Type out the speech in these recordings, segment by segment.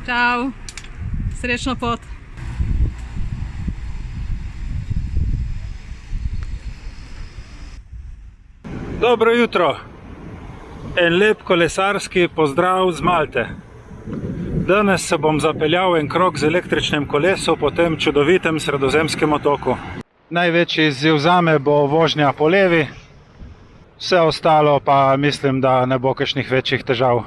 Čau, srečno pot. Dobro jutro, en lep kolesarski pozdrav z Malte. Danes se bom zapeljal en krog z električnim kolesom po tem čudovitem sredozemskem otoku. Največji izziv zame bo vožnja po levi, vse ostalo pa mislim, da ne bo kakšnih večjih težav.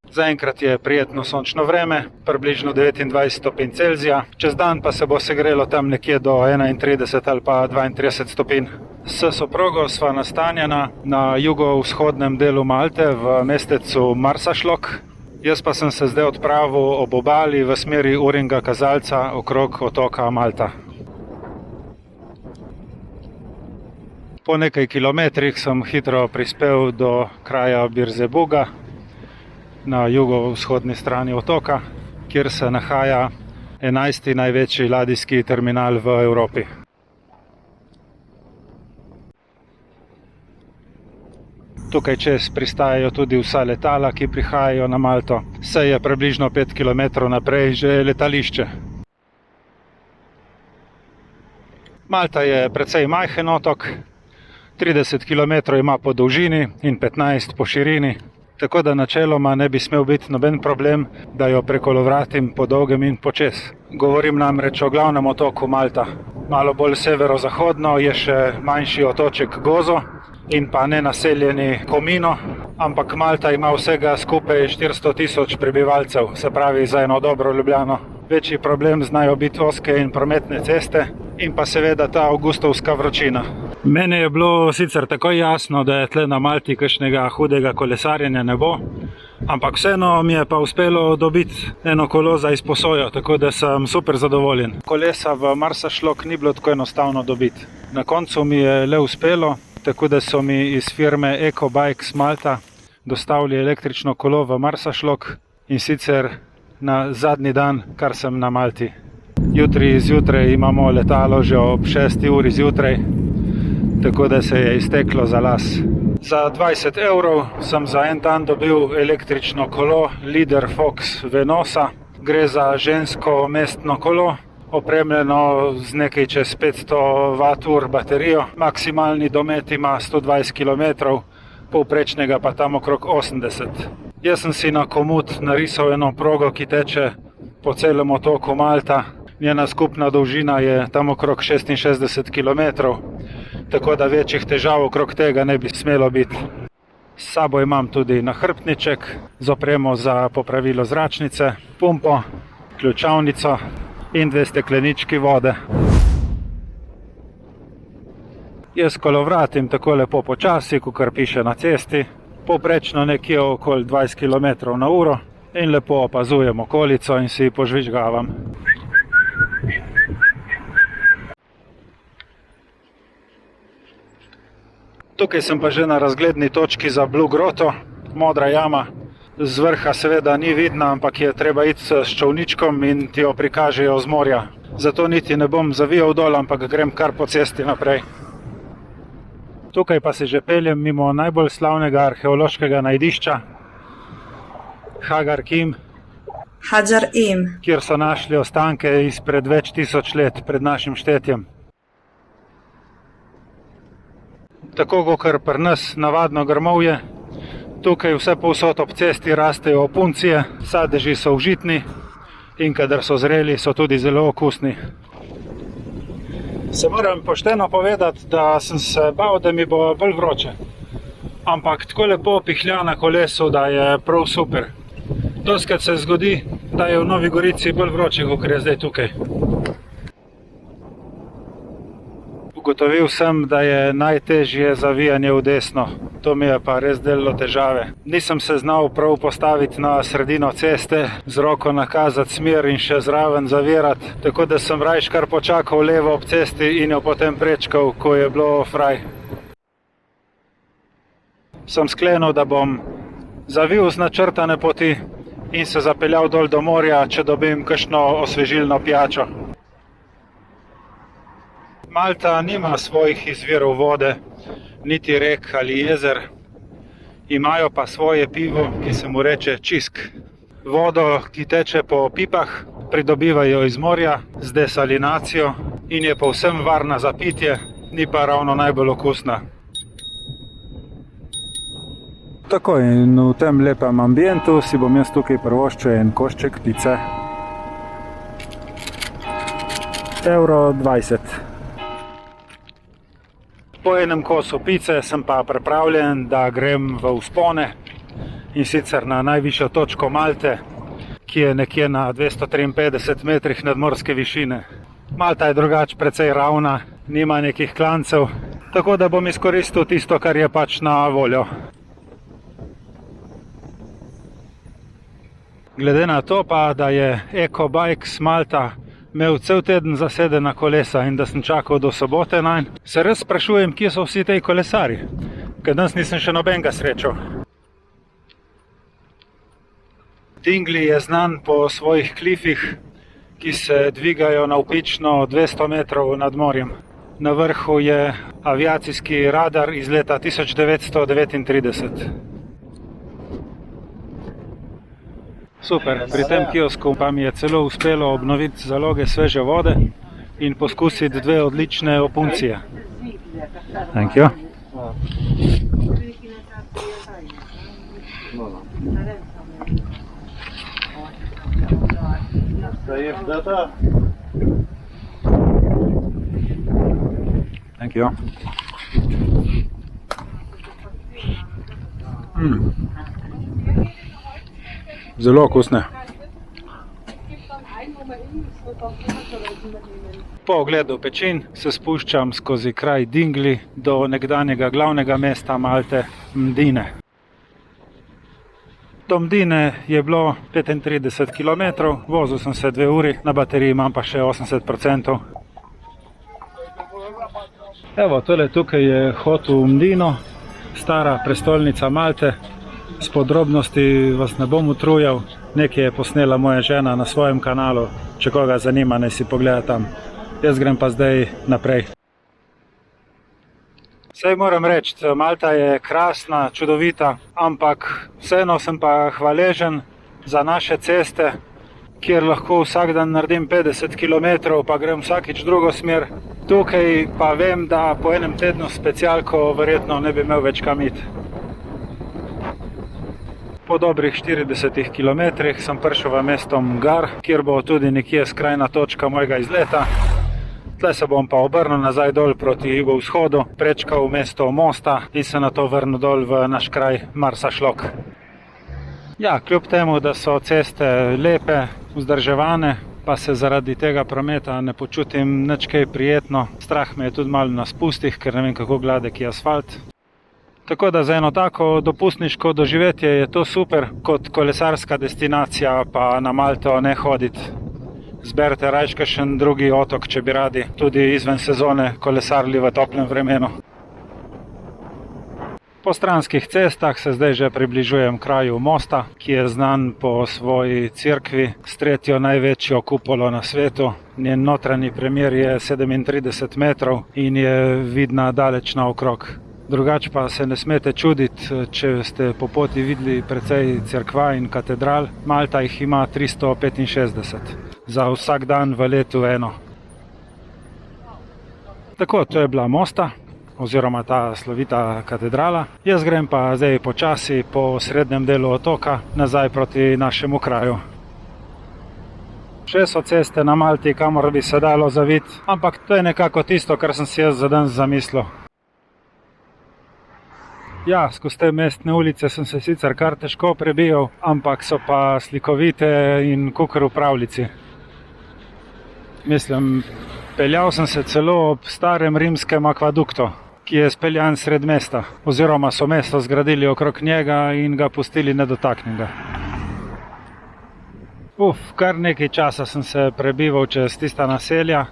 Zaenkrat je prijetno sončno vreme, približno 29 stopinj Celzija, čez dan pa se bo segrelo tam nekje do 31 ali pa 32 stopinj. S soprogo sva nastanjena na jugovzhodnem delu Malte v mestecu Marsaxlokk. Jaz pa sem se zdaj odpravil ob obali v smeri Uringa kazalca okrog otoka Malta. Po nekaj kilometrih sem hitro prispel do kraja Birzebuga na jugovzhodni strani otoka, kjer se nahaja 11. največji ladijski terminal v Evropi. Tukaj čez pristajajo tudi vsa letala, ki prihajajo na Malto. Saj je približno 5 km naprej že letališče. Malta je precej majhen otok, 30 km ima po dolžini in 15 po širini, tako da načeloma ne bi smel biti noben problem, da jo prekolovratim po dolgem in počez. Govorim namreč o glavnem otoku Malta. Malo bolj severozahodno je še manjši otoček Gozo in pa nenaseljeni Comino, ampak Malta ima vsega skupaj 400 tisoč prebivalcev, se pravi za eno dobro Ljubljano. Večji problem znajo biti ozke in prometne ceste in pa seveda ta avgustovska vročina. Meni je bilo sicer takoj jasno, da je tle na Malti kakšnega hudega kolesarjenja ne bo, ampak vseeno mi je pa uspelo dobiti eno kolo za izposojo, tako da sem super zadovoljen. Kolesa v Marsaxlokk ni bilo tako enostavno dobiti. Na koncu mi je le uspelo, tako da so mi iz firme EcoBikes Malta dostavili električno kolo v Marsaxlokk in sicer na zadnji dan, kar sem na Malti. Jutri zjutraj imamo letalo že ob 6. uri zjutraj, tako da se je izteklo za las. Za 20 evrov sem za en dan dobil električno kolo Leader Fox Venosa. Gre za žensko mestno kolo, opremljeno z nekaj čez 500 Wh baterijo. Maksimalni domet ima 120 km, povprečnega pa tam okrog 80. Jaz sem si na komut narisal eno progo, ki teče po celem otoku Malta. Njena skupna dolžina je tam okrog 66 km, tako da večjih težav okrog tega ne bi smelo biti. S sabo imam tudi nahrbtniček z opremo za popravilo zračnice, pumpo, ključavnico in 2 steklenički vode. Jaz kolovratim tako lepo počasi, kakor piše na cesti, povprečno nekje okoli 20 km/h in lepo opazujem okolico in si požvižgavam. Tukaj sem pa že na razgledni točki za Blue Grotto, modra jama. Z vrha seveda ni vidna, ampak je treba iti s čolničkom in ti jo prikažejo z morja. Zato niti ne bom zavijal dol, ampak grem kar po cesti naprej. Tukaj pa se že peljem mimo najbolj slavnega arheološkega najdišča, Hagar Qim, kjer so našli ostanke izpred več tisoč let pred našim štetjem. Tako kakor pri nas navadno grmovje, tukaj vse povsod ob cesti rastejo opuncije, sadeži so užitni in kadar so zreli, so tudi zelo okusni. Se moram pošteno povedati, da sem se bal, da mi bo bolj vroče. Ampak tako lepo pihlja na kolesu, da je prav super. Dostikrat se zgodi, da je v Novi Gorici bolj vroče, kot je zdaj tukaj. Ugotovil sem, da je najtežje zavijanje v desno. To mi je pa res delalo težave. Nisem se znal prav postaviti na sredino ceste, z roko nakazati smer in še zraven zavirati, tako da sem rajš kar počakal levo ob cesti in jo potem prečkal, ko je bilo fraj. Sem sklenil, da bom zavil z načrtane poti in se zapeljal dol do morja, če dobim kakšno osvežilno pijačo. Malta nima svojih izvirov vode, niti rek ali jezer, imajo pa svoje pivo, ki se mu reče Čisk. vodo, ki teče po pipah, pridobivajo iz morja z desalinacijo in je povsem varna za pitje, ni pa ravno najbolj okusna. Tako, in v tem lepem ambientu si bom jaz tukaj privoščil en košček pice. €20. Po enem kosu pice sem pa pripravljen, da grem v vzpone, in sicer na najvišjo točko Malte, ki je nekje na 253 metrih nadmorske višine. Malta je drugače precej ravna, nima nekih klancev, tako da bom izkoristil tisto, kar je pač na voljo. Glede na to pa, da je EcoBikes Malta imel cel teden zasedena kolesa in da sem čakal do sobote nanj, se res sprašujem, kje so vsi tej kolesari, ker danes nisem še nobenega srečal. Dingley je znan po svojih klifih, ki se dvigajo navpično 200 metrov nad morjem. Na vrhu je aviacijski radar iz leta 1939. Super, pri tem kiosku pa mi je celo uspelo obnoviti zaloge sveže vode in poskusiti 2 odlične opuncije. Thank you. Thank you. Zelo okusne. Po ogledu pečin se spuščam skozi kraj Dingley do nekdanjega glavnega mesta Malte, Mdine. Do Mdine je bilo 35 km, vozil sem se 2 uri, na bateriji imam pa še 80%. Evo, tole tukaj je hod v Mdino, stara prestolnica Malte. S podrobnosti vas ne bom utrujal, nekaj je posnela moja žena na svojem kanalu, če koga zanima, naj si pogleda tam. Jaz grem pa zdaj naprej. Saj moram reči, Malta je krasna, čudovita, ampak vseeno sem pa hvaležen za naše ceste, kjer lahko vsak dan naredim 50 km, pa grem vsakič drugo smer. Tukaj pa vem, da po enem tednu specialko verjetno ne bi imel več kam iti. Po dobrih 40 km sem prišel v mesto Mgar, kjer bo tudi nekje skrajna točka mojega izleta. Tle se bom pa obrnil nazaj dol proti jugovzhodu, prečkal mesto Mosta in se nato vrnil dol v naš kraj Marsašlok. Ja, kljub temu, da so ceste lepe, vzdrževane, pa se zaradi tega prometa ne počutim nič kaj prijetno. Strah me je tudi malo na spustih, ker ne vem, kako gladek je asfalt. Tako da za eno tako dopustniško doživetje je to super, kot kolesarska destinacija pa na Malto ne hoditi. Zberite rajš kakšen drugi otok, če bi radi tudi izven sezone kolesarili v toplem vremenu. Po stranskih cestah se zdaj že približujem kraju Mosta, ki je znan po svoji cerkvi s 3. največjo kupolo na svetu. Njen notranji premer je 37 metrov in je vidna daleč naokrog. Drugače pa se ne smete čuditi, če ste po poti videli precej cerkva in katedral. Malta jih ima 365, za vsak dan v letu eno. Tako, to je bila Mosta, oziroma ta slovita katedrala. Jaz grem pa zdaj počasi po srednjem delu otoka nazaj proti našemu kraju. Še so ceste na Malti, kamor bi se dalo zaviti, ampak to je nekako tisto, kar sem si jaz za danes zamislil. Ja, skozi te mestne ulice sem se sicer kar težko prebijal, ampak so pa slikovite in kakor v pravljici. Mislim, peljal sem se celo ob starem rimskem akvaduktu, ki je speljan sred mesta, oziroma so mesto zgradili okrog njega in ga pustili nedotaknjenega. Kar nekaj časa sem se prebival čez tista naselja.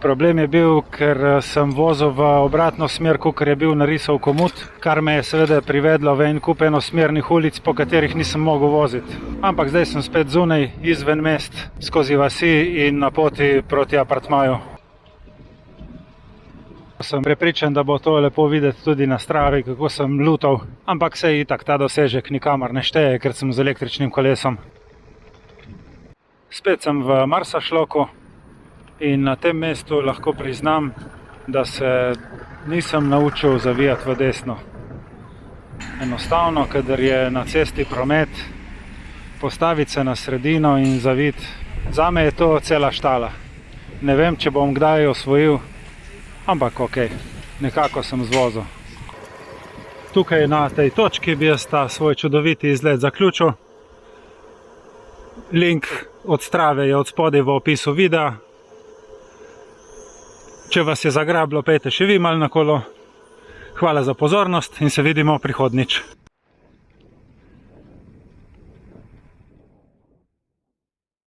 Problem je bil, ker sem vozil v obratno smer, kakor je bil narisal komut, kar me je seveda privedlo v en kup enosmernih ulic, po katerih nisem mogel voziti. Ampak zdaj sem spet zunaj, izven mest, skozi vasi in na poti proti apartmaju. Sem prepričan, da bo to lepo videti tudi na Stravi, kako sem lutal, ampak sej itak ta dosežek nikamor ne šteje, ker sem z električnim kolesom. Spet sem v Marsašloku in na tem mestu lahko priznam, da se nisem naučil zavijati v desno. Enostavno, kadar je na cesti promet, postaviti se na sredino in zaviti, zame je to cela štala. Ne vem, če bom kdaj osvojil, ampak ok, nekako sem zvozil. Tukaj na tej točki bi jaz ta svoj čudoviti izlet zaključil. Link od Strave je od spodaj v opisu videa. Če vas je zagrablo, pejte še vi malo na kolo. Hvala za pozornost in se vidimo prihodnjič.